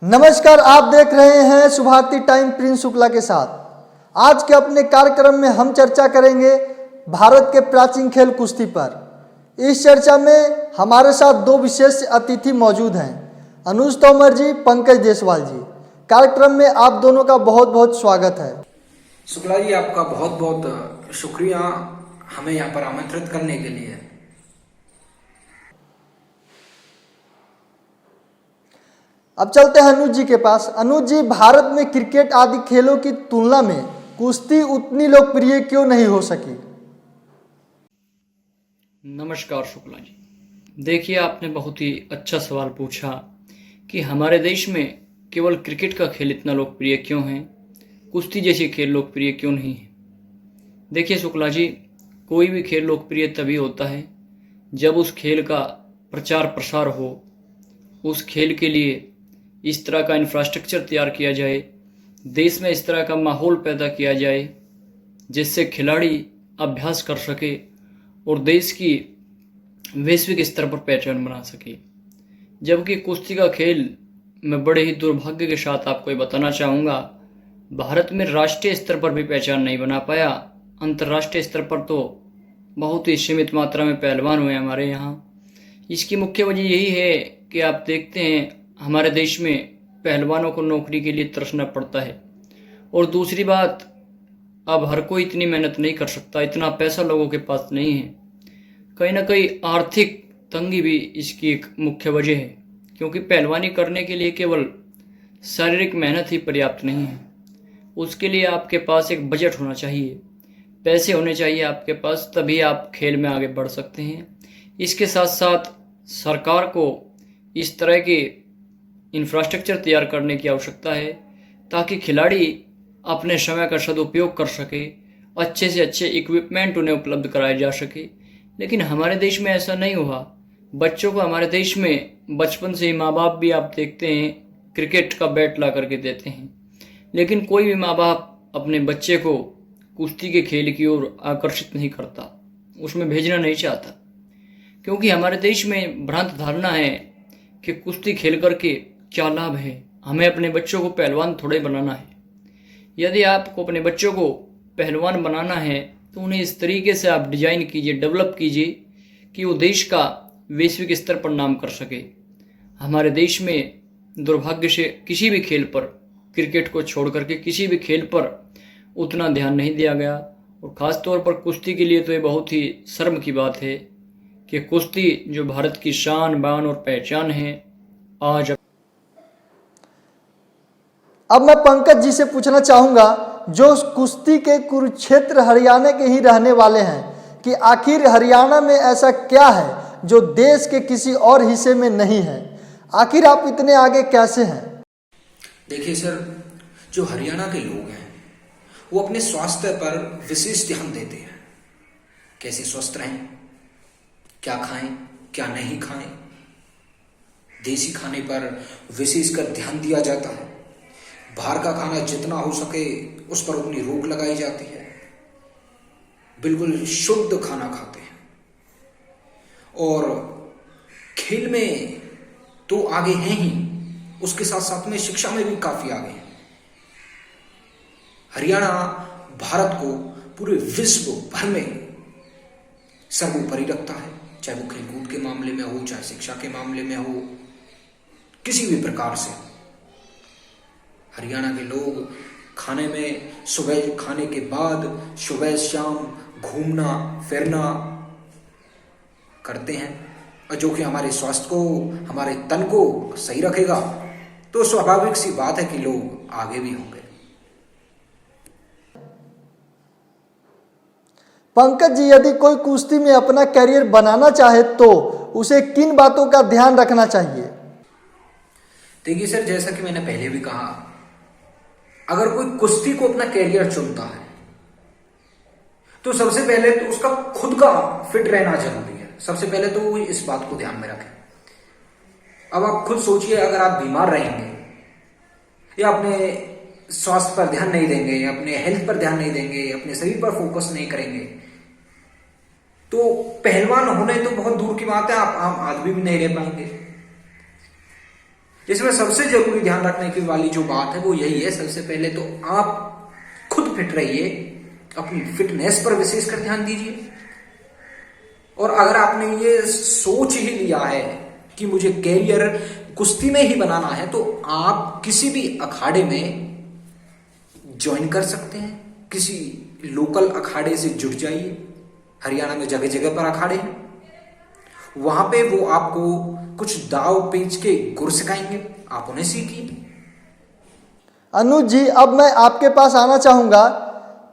नमस्कार, आप देख रहे हैं सुभारती टाइम प्रिंस शुक्ला के साथ। आज के अपने कार्यक्रम में हम चर्चा करेंगे भारत के प्राचीन खेल कुश्ती पर। इस चर्चा में हमारे साथ दो विशेष अतिथि मौजूद हैं, अनुज तोमर जी, पंकज देसवाल जी। कार्यक्रम में आप दोनों का बहुत बहुत स्वागत है। शुक्ला जी, आपका बहुत बहुत शुक्रिया हमें यहाँ पर आमंत्रित करने के लिए। अब चलते हैं अनुज जी के पास। अनुज जी, भारत में क्रिकेट आदि खेलों की तुलना में कुश्ती उतनी लोकप्रिय क्यों नहीं हो सकी? नमस्कार शुक्ला जी, देखिए आपने बहुत ही अच्छा सवाल पूछा कि हमारे देश में केवल क्रिकेट का खेल इतना लोकप्रिय क्यों है, कुश्ती जैसे खेल लोकप्रिय क्यों नहीं है। देखिए शुक्ला जी, कोई भी खेल लोकप्रिय तभी होता है जब उस खेल का प्रचार प्रसार हो, उस खेल के लिए इस तरह का इंफ्रास्ट्रक्चर तैयार किया जाए, देश में इस तरह का माहौल पैदा किया जाए जिससे खिलाड़ी अभ्यास कर सके और देश की वैश्विक स्तर पर पहचान बना सके। जबकि कुश्ती का खेल मैं बड़े ही दुर्भाग्य के साथ आपको ये बताना चाहूँगा, भारत में राष्ट्रीय स्तर पर भी पहचान नहीं बना पाया। अंतर्राष्ट्रीय स्तर पर तो बहुत ही सीमित मात्रा में पहलवान हुए हमारे यहाँ। इसकी मुख्य वजह यही है कि आप देखते हैं हमारे देश में पहलवानों को नौकरी के लिए तरसना पड़ता है, और दूसरी बात, अब हर कोई इतनी मेहनत नहीं कर सकता, इतना पैसा लोगों के पास नहीं है। कहीं ना कहीं आर्थिक तंगी भी इसकी एक मुख्य वजह है, क्योंकि पहलवानी करने के लिए केवल शारीरिक मेहनत ही पर्याप्त नहीं है। उसके लिए आपके पास एक बजट होना चाहिए, पैसे होने चाहिए आपके पास, तभी आप खेल में आगे बढ़ सकते हैं। इसके साथ साथ सरकार को इस तरह के इंफ्रास्ट्रक्चर तैयार करने की आवश्यकता है ताकि खिलाड़ी अपने समय का सदुपयोग कर सके, अच्छे से अच्छे इक्विपमेंट उन्हें उपलब्ध कराए जा सके। लेकिन हमारे देश में ऐसा नहीं हुआ। बच्चों को हमारे देश में बचपन से ही माँ बाप भी आप देखते हैं क्रिकेट का बैट ला करके देते हैं, लेकिन कोई भी माँ बाप अपने बच्चे को कुश्ती के खेल की ओर आकर्षित नहीं करता, उसमें भेजना नहीं चाहता, क्योंकि हमारे देश में भ्रांत धारणा है कि कुश्ती खेल करके क्या लाभ है, हमें अपने बच्चों को पहलवान थोड़े बनाना है। यदि आपको अपने बच्चों को पहलवान बनाना है तो उन्हें इस तरीके से आप डिजाइन कीजिए, डेवलप कीजिए कि वो देश का वैश्विक स्तर पर नाम कर सके। हमारे देश में दुर्भाग्य से किसी भी खेल पर, क्रिकेट को छोड़ करके किसी भी खेल पर उतना ध्यान नहीं दिया गया, और ख़ास तौर पर कुश्ती के लिए तो ये बहुत ही शर्म की बात है कि कुश्ती जो भारत की शान बान और पहचान है, आज अब मैं पंकज जी से पूछना चाहूँगा, जो कुश्ती के कुरुक्षेत्र हरियाणा के ही रहने वाले हैं, कि आखिर हरियाणा में ऐसा क्या है जो देश के किसी और हिस्से में नहीं है? आखिर आप इतने आगे कैसे हैं? देखिए सर, जो हरियाणा के लोग हैं वो अपने स्वास्थ्य पर विशेष ध्यान देते हैं। कैसे स्वस्थ रहें, क्या खाएं, क्या नहीं खाएं, देसी खाने पर विशेषकर ध्यान दिया जाता है। बाहर का खाना जितना हो सके उस पर उतनी रोक लगाई जाती है। बिल्कुल शुद्ध खाना खाते हैं, और खेल में तो आगे हैं ही, उसके साथ साथ में शिक्षा में भी काफी आगे हैं। हरियाणा भारत को पूरे विश्व भर में सर्वोपरि रखता है, चाहे वो खेलकूद के मामले में हो, चाहे शिक्षा के मामले में हो, किसी भी प्रकार से। हरियाणा के लोग खाने में सुबह खाने के बाद सुबह शाम घूमना फिरना करते हैं, और जो कि हमारे स्वास्थ्य को, हमारे तन को सही रखेगा, तो स्वाभाविक सी बात है कि लोग आगे भी होंगे। पंकज जी, यदि कोई कुश्ती में अपना करियर बनाना चाहे तो उसे किन बातों का ध्यान रखना चाहिए? देखिए सर, जैसा कि मैंने पहले भी कहा, अगर कोई कुश्ती को अपना कैरियर चुनता है तो सबसे पहले तो उसका खुद का फिट रहना जरूरी है। सबसे पहले तो वो इस बात को ध्यान में रखें। अब आप खुद सोचिए, अगर आप बीमार रहेंगे या अपने स्वास्थ्य पर ध्यान नहीं देंगे, या अपने हेल्थ पर ध्यान नहीं देंगे, अपने शरीर पर फोकस नहीं करेंगे, तो पहलवान होने तो बहुत दूर की बात है, आप आम आदमी भी नहीं रह पाएंगे। जिसमें सबसे जरूरी ध्यान रखने की वाली जो बात है वो यही है, सबसे पहले तो आप खुद फिट रहिए, अपनी फिटनेस पर विशेषकर ध्यान दीजिए। और अगर आपने ये सोच ही लिया है कि मुझे कैरियर कुश्ती में ही बनाना है, तो आप किसी भी अखाड़े में ज्वाइन कर सकते हैं, किसी लोकल अखाड़े से जुड़ जाइए। हरियाणा में जगह जगह पर अखाड़े हैं, वहां पे वो आपको कुछ दाव पेच के गुर सिखाएंगे, आप उन्हें सीखिए। अनुज जी, अब मैं आपके पास आना चाहूँगा।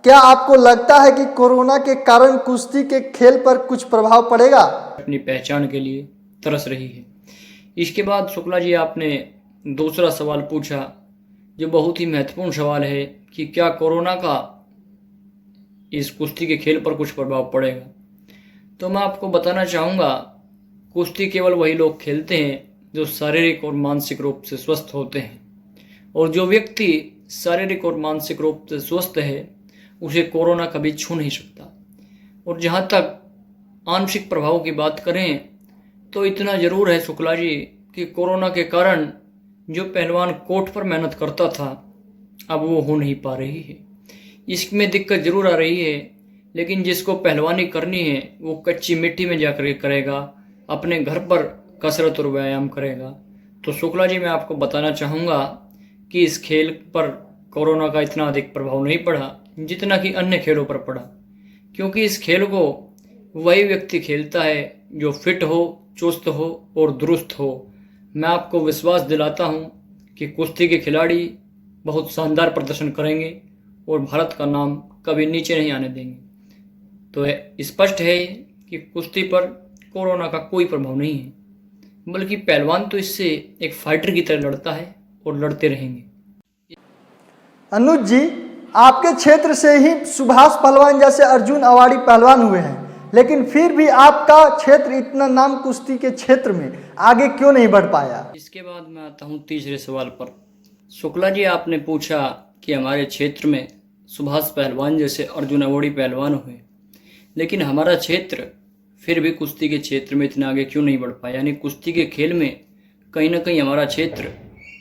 क्या आपको लगता है कि कोरोना के कारण कुश्ती के खेल पर कुछ प्रभाव पड़ेगा? अपनी पहचान के लिए तरस रही है। इसके बाद शुक्ला जी आपने दूसरा सवाल पूछा जो बहुत ही महत्वपूर्ण सवाल है कि क्या कोरोना का इस कुश्ती के खेल पर कुछ प्रभाव पड़ेगा। तो मैं आपको बताना चाहूँगा, कुश्ती केवल वही लोग खेलते हैं जो शारीरिक और मानसिक रूप से स्वस्थ होते हैं, और जो व्यक्ति शारीरिक और मानसिक रूप से स्वस्थ है उसे कोरोना कभी छू नहीं सकता। और जहाँ तक आंशिक प्रभाव की बात करें तो इतना ज़रूर है शुक्ला जी कि कोरोना के कारण जो पहलवान कोर्ट पर मेहनत करता था अब वो हो नहीं पा रही है। इसमें दिक्कत ज़रूर आ रही है, लेकिन जिसको पहलवानी करनी है वो कच्ची मिट्टी में जाकर के करेगा, अपने घर पर कसरत और व्यायाम करेगा। तो शुक्ला जी मैं आपको बताना चाहूँगा कि इस खेल पर कोरोना का इतना अधिक प्रभाव नहीं पड़ा जितना कि अन्य खेलों पर पड़ा, क्योंकि इस खेल को वही व्यक्ति खेलता है जो फिट हो, चुस्त हो और दुरुस्त हो। मैं आपको विश्वास दिलाता हूँ कि कुश्ती के खिलाड़ी बहुत शानदार प्रदर्शन करेंगे और भारत का नाम कभी नीचे नहीं आने देंगे। तो स्पष्ट है कि कुश्ती पर कोरोना का कोई प्रभाव नहीं है, बल्कि पहलवान तो इससे एक फाइटर की तरह लड़ता है और लड़ते रहेंगे। अनुज जी, आपके क्षेत्र से ही सुभाष पहलवान जैसे अर्जुन अवार्डी पहलवान हुए हैं, लेकिन फिर भी आपका क्षेत्र इतना नाम कुश्ती के क्षेत्र में आगे क्यों नहीं बढ़ पाया? इसके बाद मैं आता हूँ तीसरे सवाल पर। शुक्ला जी आपने पूछा कि हमारे क्षेत्र में सुभाष पहलवान जैसे अर्जुन अवार्डी पहलवान हुए, लेकिन हमारा क्षेत्र फिर भी कुश्ती के क्षेत्र में इतना आगे क्यों नहीं बढ़ पाया, यानी कुश्ती के खेल में कहीं ना कहीं हमारा क्षेत्र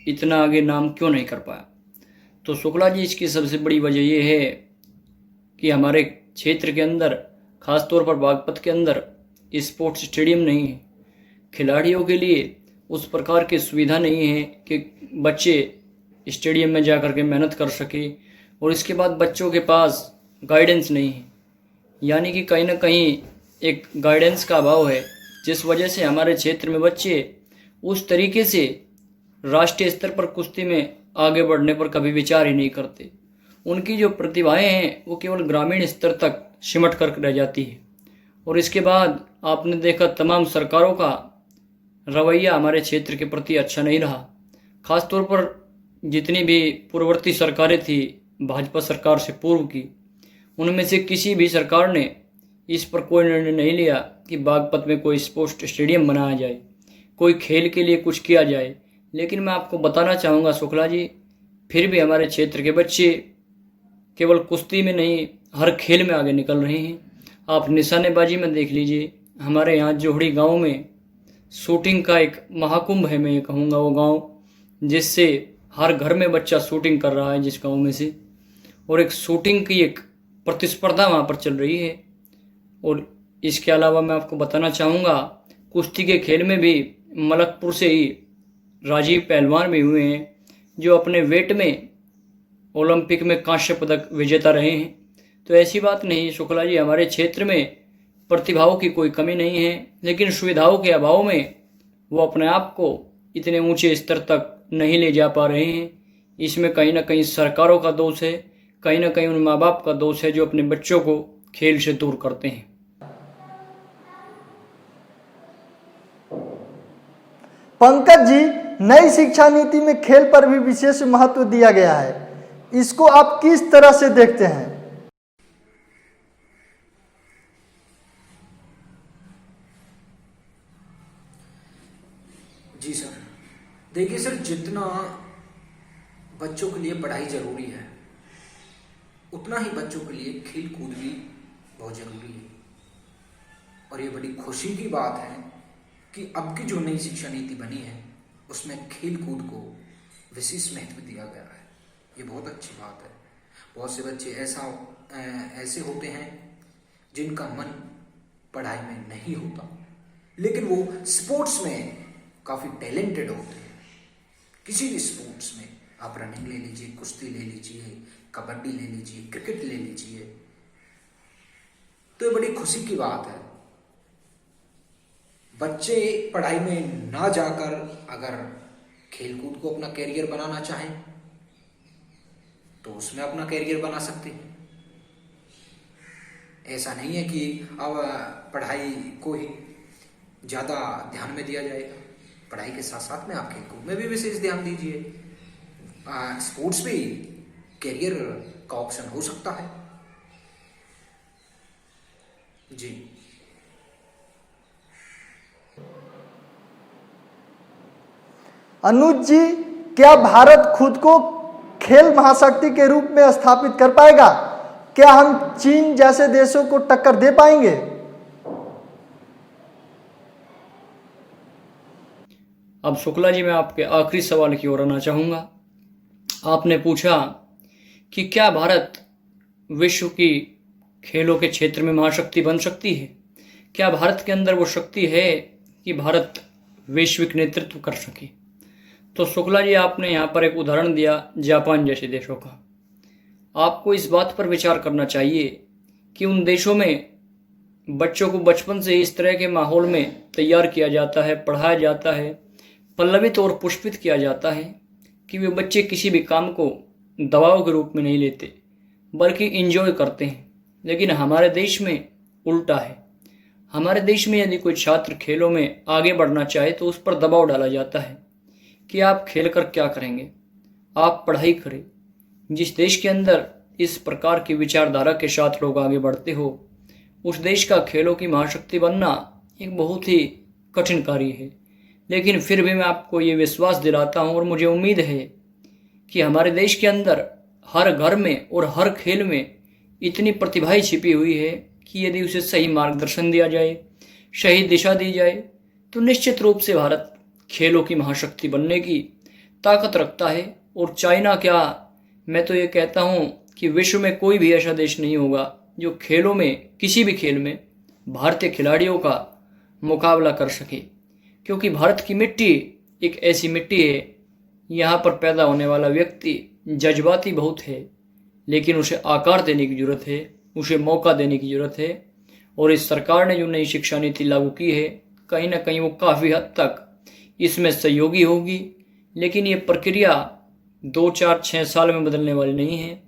इतना आगे नाम क्यों नहीं कर पाया। तो शुक्ला जी इसकी सबसे बड़ी वजह ये है कि हमारे क्षेत्र के अंदर, खासतौर पर बागपत के अंदर स्पोर्ट्स स्टेडियम नहीं है। खिलाड़ियों के लिए उस प्रकार की सुविधा नहीं है कि बच्चे स्टेडियम में जा कर के मेहनत कर सके, और इसके बाद बच्चों के पास गाइडेंस नहीं है, यानी कि कहीं ना कहीं एक गाइडेंस का अभाव है, जिस वजह से हमारे क्षेत्र में बच्चे उस तरीके से राष्ट्रीय स्तर पर कुश्ती में आगे बढ़ने पर कभी विचार ही नहीं करते। उनकी जो प्रतिभाएं हैं वो केवल ग्रामीण स्तर तक सिमट कर रह जाती है। और इसके बाद आपने देखा तमाम सरकारों का रवैया हमारे क्षेत्र के प्रति अच्छा नहीं रहा। खासतौर पर जितनी भी पूर्ववर्ती सरकारें थी भाजपा सरकार से पूर्व की, उनमें से किसी भी सरकार ने इस पर कोई निर्णय नहीं लिया कि बागपत में कोई स्पोर्ट्स स्टेडियम बनाया जाए, कोई खेल के लिए कुछ किया जाए। लेकिन मैं आपको बताना चाहूँगा शुक्ला जी, फिर भी हमारे क्षेत्र के बच्चे केवल कुश्ती में नहीं हर खेल में आगे निकल रहे हैं। आप निशानेबाजी में देख लीजिए, हमारे यहाँ जोहड़ी गांव में शूटिंग का एक महाकुंभ है, मैं ये कहूँगा वो गांव, जिससे हर घर में बच्चा शूटिंग कर रहा है जिस गांव में से, और एक शूटिंग की एक प्रतिस्पर्धा वहाँ पर चल रही है। और इसके अलावा मैं आपको बताना चाहूँगा कुश्ती के खेल में भी मलकपुर से ही राजीव पहलवान भी हुए हैं, जो अपने वेट में ओलंपिक में कांस्य पदक विजेता रहे हैं। तो ऐसी बात नहीं शुक्ला जी, हमारे क्षेत्र में प्रतिभाओं की कोई कमी नहीं है, लेकिन सुविधाओं के अभाव में वो अपने आप को इतने ऊंचे स्तर तक नहीं ले जा पा रहे हैं। इसमें कहीं ना कहीं सरकारों का दोष है, कहीं ना कहीं उन माँ बाप का दोष है जो अपने बच्चों को खेल से दूर करते हैं। पंकज जी, नई शिक्षा नीति में खेल पर भी विशेष महत्व दिया गया है, इसको आप किस तरह से देखते हैं? जी सर, देखिए सर, जितना बच्चों के लिए पढ़ाई जरूरी है उतना ही बच्चों के लिए खेल कूद भी बहुत जरूरी है। और ये बड़ी खुशी की बात है कि अब की जो नई शिक्षा नीति बनी है उसमें खेल कूद को विशेष महत्व दिया गया है। ये बहुत अच्छी बात है। बहुत से बच्चे ऐसे होते हैं जिनका मन पढ़ाई में नहीं होता, लेकिन वो स्पोर्ट्स में काफ़ी टैलेंटेड होते हैं। किसी भी स्पोर्ट्स में, आप रनिंग ले लीजिए, कुश्ती ले लीजिए, कबड्डी ले लीजिए, क्रिकेट ले लीजिए, तो ये बड़ी खुशी की बात है। बच्चे पढ़ाई में ना जाकर अगर खेलकूद को अपना कैरियर बनाना चाहें तो उसमें अपना कैरियर बना सकते हैं। ऐसा नहीं है कि अब पढ़ाई को ही ज़्यादा ध्यान में दिया जाएगा। पढ़ाई के साथ साथ में आप खेलकूद में भी विशेष ध्यान दीजिए। स्पोर्ट्स भी कैरियर का ऑप्शन हो सकता है। जी। अनुज जी, क्या भारत खुद को खेल महाशक्ति के रूप में स्थापित कर पाएगा? क्या हम चीन जैसे देशों को टक्कर दे पाएंगे? अब शुक्ला जी, मैं आपके आखिरी सवाल की ओर आना चाहूँगा। आपने पूछा कि क्या भारत विश्व की खेलों के क्षेत्र में महाशक्ति बन सकती है? क्या भारत के अंदर वो शक्ति है कि भारत वैश्विक नेतृत्व कर सके? तो शुक्ला जी, आपने यहाँ पर एक उदाहरण दिया जापान जैसे देशों का। आपको इस बात पर विचार करना चाहिए कि उन देशों में बच्चों को बचपन से इस तरह के माहौल में तैयार किया जाता है, पढ़ाया जाता है, पल्लवित और पुष्पित किया जाता है कि वे बच्चे किसी भी काम को दबाव के रूप में नहीं लेते, बल्कि इंजॉय करते हैं। लेकिन हमारे देश में उल्टा है। हमारे देश में यदि कोई छात्र खेलों में आगे बढ़ना चाहे तो उस पर दबाव डाला जाता है कि आप खेल कर क्या करेंगे, आप पढ़ाई करें। जिस देश के अंदर इस प्रकार की विचारधारा के साथ लोग आगे बढ़ते हो, उस देश का खेलों की महाशक्ति बनना एक बहुत ही कठिन कार्य है। लेकिन फिर भी मैं आपको ये विश्वास दिलाता हूँ और मुझे उम्मीद है कि हमारे देश के अंदर हर घर में और हर खेल में इतनी प्रतिभाएं छिपी हुई है कि यदि उसे सही मार्गदर्शन दिया जाए, सही दिशा दी जाए, तो निश्चित रूप से भारत खेलों की महाशक्ति बनने की ताकत रखता है। और चाइना क्या, मैं तो ये कहता हूँ कि विश्व में कोई भी ऐसा देश नहीं होगा जो खेलों में, किसी भी खेल में भारतीय खिलाड़ियों का मुकाबला कर सके। क्योंकि भारत की मिट्टी एक ऐसी मिट्टी है, यहाँ पर पैदा होने वाला व्यक्ति जज्बाती बहुत है, लेकिन उसे आकार देने की ज़रूरत है, उसे मौका देने की ज़रूरत है। और इस सरकार ने जो नई शिक्षा नीति लागू की है, कहीं ना कहीं वो काफ़ी हद तक इसमें सहयोगी होगी। लेकिन ये प्रक्रिया 2, 4, 6 साल में बदलने वाली नहीं है।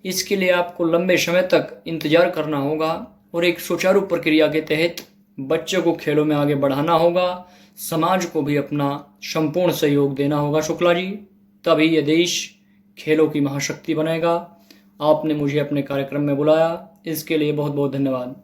इसके लिए आपको लंबे समय तक इंतज़ार करना होगा और एक सुचारू प्रक्रिया के तहत बच्चों को खेलों में आगे बढ़ाना होगा। समाज को भी अपना संपूर्ण सहयोग देना होगा शुक्ला जी, तभी ये देश खेलों की महाशक्ति बनेगा। आपने मुझे अपने कार्यक्रम में बुलाया, इसके लिए बहुत बहुत धन्यवाद।